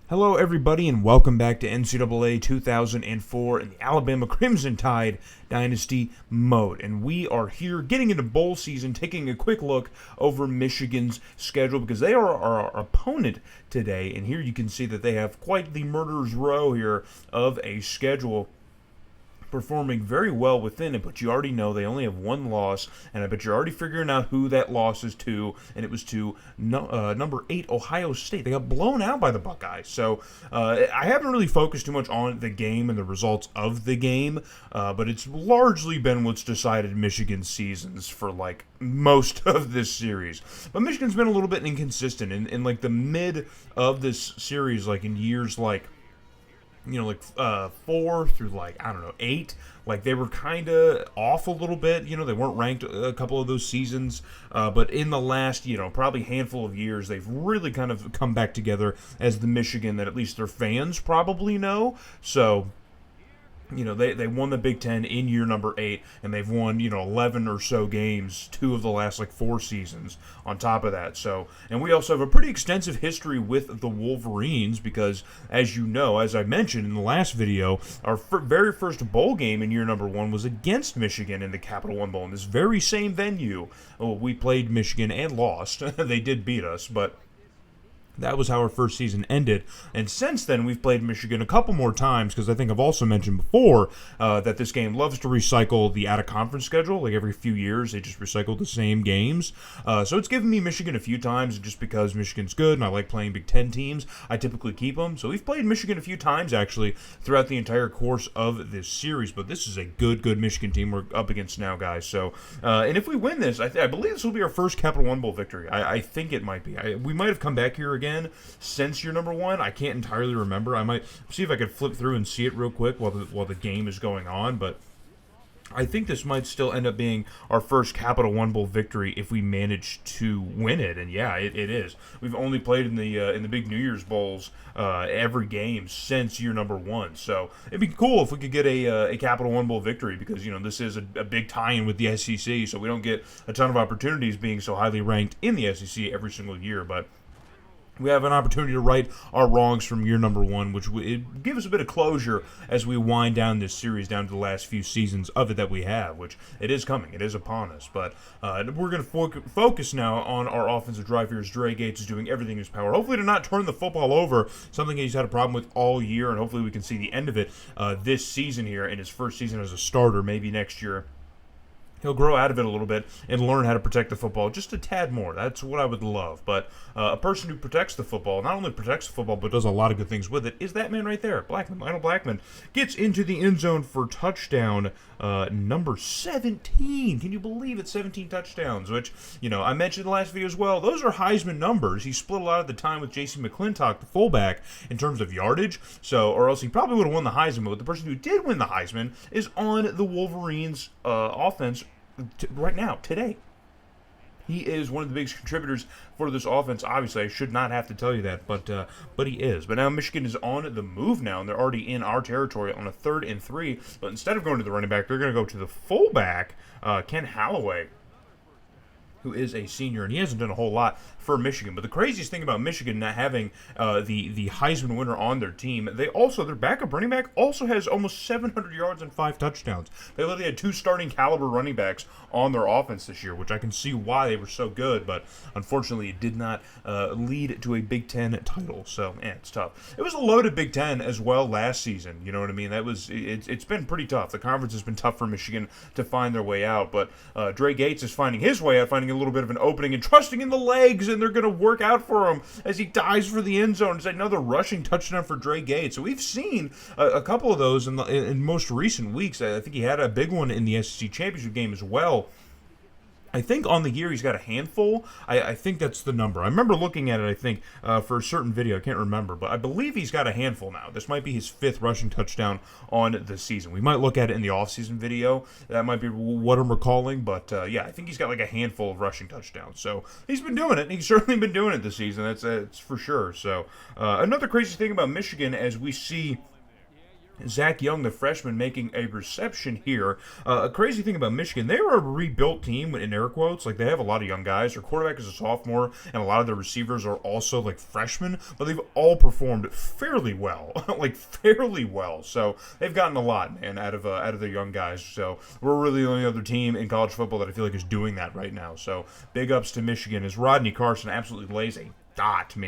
Hello, everybody, and welcome back to NCAA 2004 in the Alabama Crimson Tide Dynasty mode. And we are here getting into bowl season, taking a quick look over Michigan's schedule because they are our opponent today. And here you can see that they have quite the murderer's row here of a schedule, performing very well within it, but you already know they only have one loss, and I bet you're already figuring out who that loss is to, and it was to number 8 Ohio State. They got blown out by the Buckeyes, so I haven't really focused too much on the game and the results of the game, but it's largely been what's decided Michigan's seasons for like most of this series. But Michigan's been a little bit inconsistent in like the mid of this series, like in years like 4 through like, I don't know, 8. Like they were kind of off a little bit. They weren't ranked a couple of those seasons. But in the last, probably handful of years, they've really kind of come back together as the Michigan that at least their fans probably know. So they won the Big Ten in year number 8, and they've won, 11 or so games, 2 of the last, 4 seasons on top of that. So, and we also have a pretty extensive history with the Wolverines because, as you know, as I mentioned in the last video, our very first bowl game in year number 1 was against Michigan in the Capital One Bowl in this very same venue. We played Michigan and lost. They did beat us, but that was how our first season ended. And since then, we've played Michigan a couple more times because I think I've also mentioned before that this game loves to recycle the out-of-conference schedule. Like every few years, they just recycle the same games. So it's given me Michigan a few times just because Michigan's good and I like playing Big Ten teams. I typically keep them. So we've played Michigan a few times, actually, throughout the entire course of this series. But this is a good Michigan team we're up against now, guys. So, and if we win this, I believe this will be our first Capital One Bowl victory. I think it might be. We might have come back here again since year number 1. I can't entirely remember. I might see if I could flip through and see it real quick while the game is going on, but I think this might still end up being our first Capital One Bowl victory if we manage to win it. And yeah, it is. We've only played in the big New Year's bowls every game since year number 1. So it'd be cool if we could get a Capital One Bowl victory because this is a big tie-in with the SEC. So we don't get a ton of opportunities being so highly ranked in the SEC every single year, but we have an opportunity to right our wrongs from year number 1, which it give us a bit of closure as we wind down this series down to the last few seasons of it that we have, which it is coming. It is upon us. But we're going to focus now on our offensive drive here as Dre Gates is doing everything in his power, hopefully to not turn the football over, something he's had a problem with all year, and hopefully we can see the end of it this season here in his first season as a starter, maybe next year. He'll grow out of it a little bit and learn how to protect the football just a tad more. That's what I would love. But a person who protects the football, not only protects the football, but does a lot of good things with it, is that man right there, Blackman. Lionel Blackman gets into the end zone for touchdown number 17. Can you believe it? 17 touchdowns, which, I mentioned in the last video as well. Those are Heisman numbers. He split a lot of the time with J.C. McClintock, the fullback, in terms of yardage. So, or else he probably would have won the Heisman. But the person who did win the Heisman is on the Wolverines offense right now, today. He is one of the biggest contributors for this offense. Obviously, I should not have to tell you that, but he is. But now Michigan is on the move now, and they're already in our territory on a 3rd and 3. But instead of going to the running back, they're going to go to the fullback, Ken Halloway, who is a senior, and he hasn't done a whole lot for Michigan. But the craziest thing about Michigan not having the Heisman winner on their team, their backup running back also has almost 700 yards and 5 touchdowns. They literally had 2 starting caliber running backs on their offense this year, which I can see why they were so good, but unfortunately it did not lead to a Big Ten title. So, it's tough. It was a loaded Big Ten as well last season. You know what I mean? It's been pretty tough. The conference has been tough for Michigan to find their way out, but Dre Gates is finding his way out, finding a little bit of an opening and trusting in the legs, and they're going to work out for him as he dives for the end zone. It's another rushing touchdown for Dre Gates. So we've seen a couple of those in most recent weeks. I think he had a big one in the SEC championship game as well. I think on the year he's got a handful. I think that's the number. I remember looking at it, I think, for a certain video. I can't remember, but I believe he's got a handful now. This might be his 5th rushing touchdown on the season. We might look at it in the offseason video. That might be what I'm recalling, but yeah, I think he's got like a handful of rushing touchdowns. So he's been doing it. He's certainly been doing it this season. That's for sure. So another crazy thing about Michigan as we see Zach Young, the freshman, making a reception here. A crazy thing about Michigan, they are a rebuilt team in air quotes. Like, they have a lot of young guys. Their quarterback is a sophomore, and a lot of their receivers are also, like, freshmen, but they've all performed fairly well. Like, fairly well. So, they've gotten a lot, man, out of their young guys. So, we're really the only other team in college football that I feel like is doing that right now. So, big ups to Michigan as Rodney Carson absolutely lays a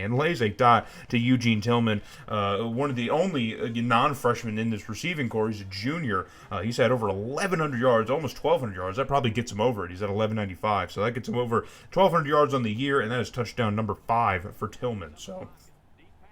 lays a dot to Eugene Tillman, one of the only non-freshmen in this receiving corps. He's a junior. He's had over 1,100 yards, almost 1,200 yards. That probably gets him over it. He's at 1,195, so that gets him over 1,200 yards on the year, and that is touchdown number 5 for Tillman. So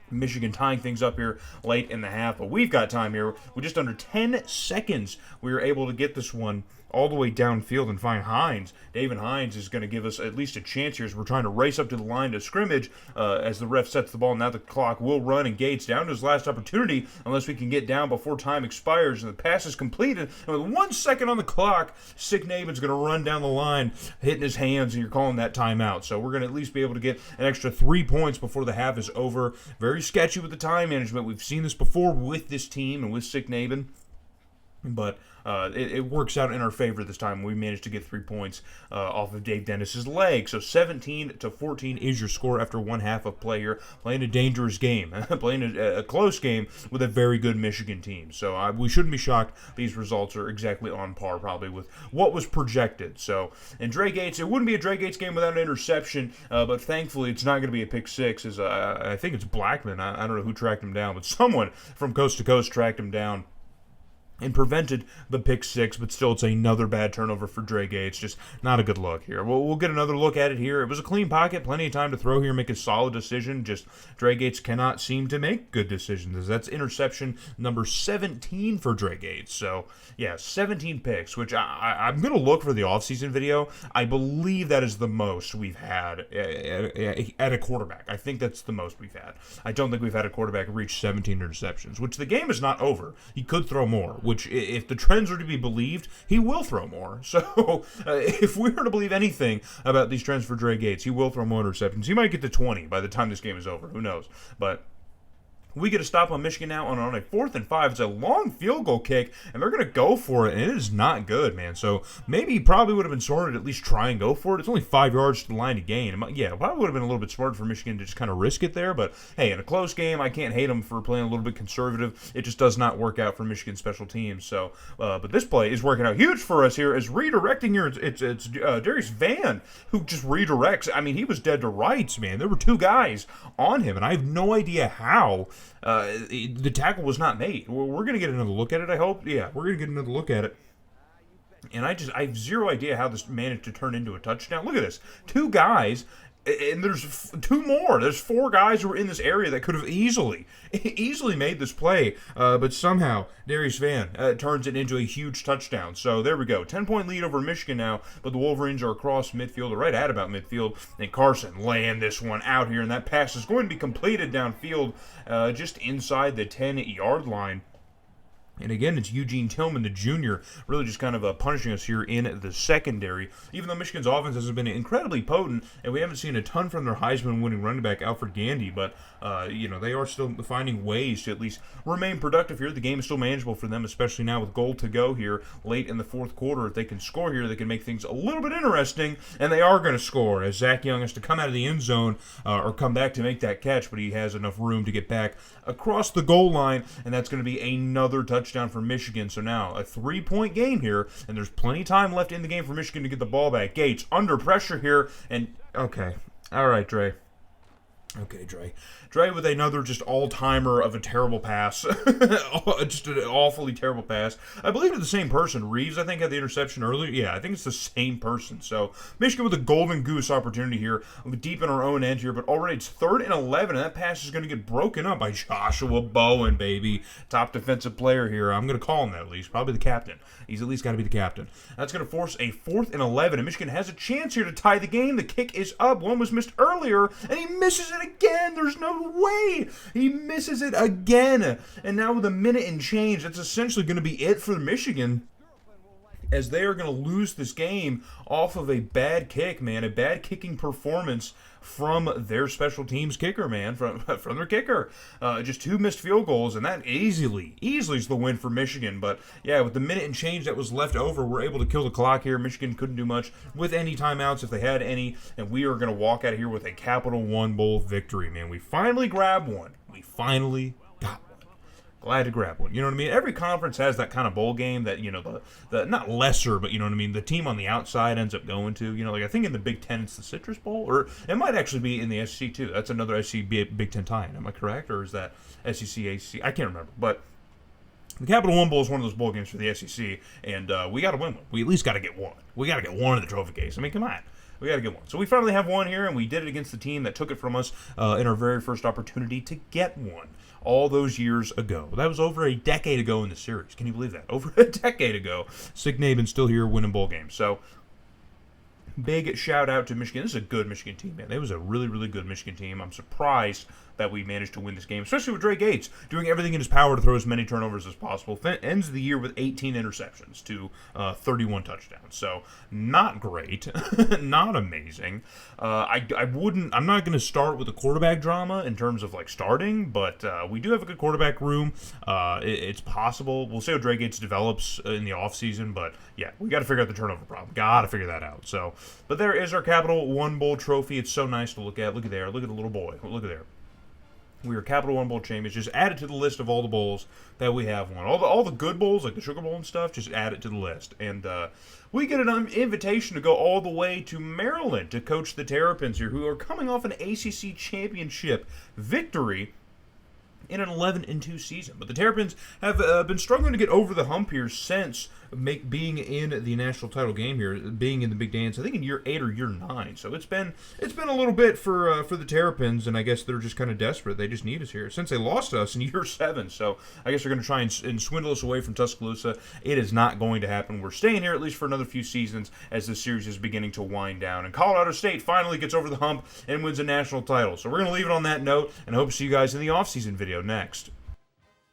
Michigan tying things up here late in the half, but we've got time here. With just under 10 seconds, we were able to get this one all the way downfield and find Hines. David Hines is going to give us at least a chance here as we're trying to race up to the line to scrimmage as the ref sets the ball. Now the clock will run, and Gates down to his last opportunity unless we can get down before time expires. And the pass is completed. And with 1 second on the clock, Sick Naban's going to run down the line, hitting his hands, and you're calling that timeout. So we're going to at least be able to get an extra 3 points before the half is over. Very sketchy with the time management. We've seen this before with this team and with Sick Naban. But it works out in our favor this time. We managed to get 3 points off of Dave Dennis's leg. So 17-14 is your score after one half of play here. Playing a dangerous game. Playing a close game with a very good Michigan team. So we shouldn't be shocked. These results are exactly on par probably with what was projected. So, and Dre Gates, it wouldn't be a Dre Gates game without an interception. But thankfully it's not going to be a pick six. As I think it's Blackman. I don't know who tracked him down. But someone from coast to coast tracked him down and prevented the pick six, but still it's another bad turnover for Dre Gates. Just not a good look here. We'll get another look at it here. It was a clean pocket, plenty of time to throw here, make a solid decision. Just Dre Gates cannot seem to make good decisions. That's interception number 17 for Dre Gates. So, yeah, 17 picks, which I'm going to look for the offseason video. I believe that is the most we've had at a quarterback. I think that's the most we've had. I don't think we've had a quarterback reach 17 interceptions, which the game is not over. He could throw more, which, if the trends are to be believed, he will throw more. So, if we were to believe anything about these trends for Dre Gates, he will throw more interceptions. He might get to 20 by the time this game is over. Who knows? But we get a stop on Michigan now on a 4th and 5. It's a long field goal kick, and they're going to go for it, and it is not good, man. So maybe he probably would have been smarter to at least try and go for it. It's only 5 yards to the line to gain. Yeah, it probably would have been a little bit smarter for Michigan to just kind of risk it there. But, hey, in a close game, I can't hate them for playing a little bit conservative. It just does not work out for Michigan special teams. So, but this play is working out huge for us here. Is redirecting here. It's Darius Van who just redirects. I mean, he was dead to rights, man. There were 2 guys on him, and I have no idea how the tackle was not made. We're going to get another look at it, I hope. Yeah, we're going to get another look at it. And I have zero idea how this managed to turn into a touchdown. Look at this. 2 guys, and there's 2 more. There's 4 guys who were in this area that could have easily made this play. But somehow, Darius Van turns it into a huge touchdown. So there we go. 10-point lead over Michigan now. But the Wolverines are across midfield, or right at about midfield. And Carson laying this one out here. And that pass is going to be completed downfield just inside the 10-yard line. And again, it's Eugene Tillman, the junior, really just kind of punishing us here in the secondary. Even though Michigan's offense has been incredibly potent, and we haven't seen a ton from their Heisman-winning running back, Alfred Gandy, but, they are still finding ways to at least remain productive here. The game is still manageable for them, especially now with goal to go here late in the 4th quarter. If they can score here, they can make things a little bit interesting, and they are going to score as Zach Young has to come out of the end zone or come back to make that catch, but he has enough room to get back across the goal line, and that's going to be another touchdown for Michigan. So now a 3-point game here, and there's plenty of time left in the game for Michigan to get the ball back. Gates under pressure here, and okay, all right, Dre. Okay, Dre. Dre with another just all-timer of a terrible pass. Just an awfully terrible pass. I believe it's the same person. Reeves, I think, had the interception earlier. Yeah, I think it's the same person. So, Michigan with a golden goose opportunity here. Deep in our own end here, but already it's 3rd and 11, and that pass is going to get broken up by Joshua Bowen, baby. Top defensive player here. I'm going to call him that at least. Probably the captain. He's at least got to be the captain. That's going to force a 4th and 11, and Michigan has a chance here to tie the game. The kick is up. One was missed earlier, and he misses it again. There's no way. He misses it again. And now with a minute and change, that's essentially going to be it for Michigan. as they are going to lose this game off of a bad kick, man, a bad kicking performance from their special teams kicker, man, from their kicker. Just 2 missed field goals, and that easily is the win for Michigan. But, yeah, with the minute and change that was left over, we're able to kill the clock here. Michigan couldn't do much with any timeouts if they had any, and we are going to walk out of here with a Capital One Bowl victory, man. We finally grabbed one. We finally got one. Glad to grab one. You know what I mean? Every conference has that kind of bowl game that, you know, the not lesser, but you know what I mean, the team on the outside ends up going to. You know, like I think in the Big Ten it's the Citrus Bowl, or it might actually be in the SEC too. That's another SEC Big Ten tie-in. Am I correct? Or is that SEC, ACC? I can't remember. But the Capital One Bowl is one of those bowl games for the SEC, and we got to win one. We at least got to get one. We got to get one in the trophy case. I mean, come on. We got to get one. So we finally have one here, and we did it against the team that took it from us in our very first opportunity to get one all those years ago. That was over a decade ago in the series. Can you believe that? Over a decade ago. Sick Naban still here winning bowl games. So big shout out to Michigan. This is a good Michigan team, man. It was a really, really good Michigan team. I'm surprised that we managed to win this game, especially with Dre Gates doing everything in his power to throw as many turnovers as possible. Ends the year with 18 interceptions to 31 touchdowns. So not great, not amazing. I'm not going to start with a quarterback drama in terms of like starting, but we do have a good quarterback room. It's possible. We'll see how Dre Gates develops in the offseason, but yeah, we got to figure out the turnover problem. Got to figure that out. So, but there is our Capital One Bowl trophy. It's so nice to look at. Look at there. Look at the little boy. Look at there. We are Capital One Bowl champions. Just add it to the list of all the bowls that we have won. All the good bowls, like the Sugar Bowl and stuff, just add it to the list. And we get an invitation to go all the way to Maryland to coach the Terrapins here, who are coming off an ACC championship victory in an 11-2 season. But the Terrapins have been struggling to get over the hump here since being in the national title game here, being in the Big Dance, I think in year 8 or year 9. So it's been a little bit for the Terrapins, and I guess they're just kind of desperate. They just need us here since they lost to us in year 7. So I guess they're going to try and swindle us away from Tuscaloosa. It is not going to happen. We're staying here at least for another few seasons as this series is beginning to wind down. And Colorado State finally gets over the hump and wins a national title. So we're going to leave it on that note, and I hope to see you guys in the offseason video next.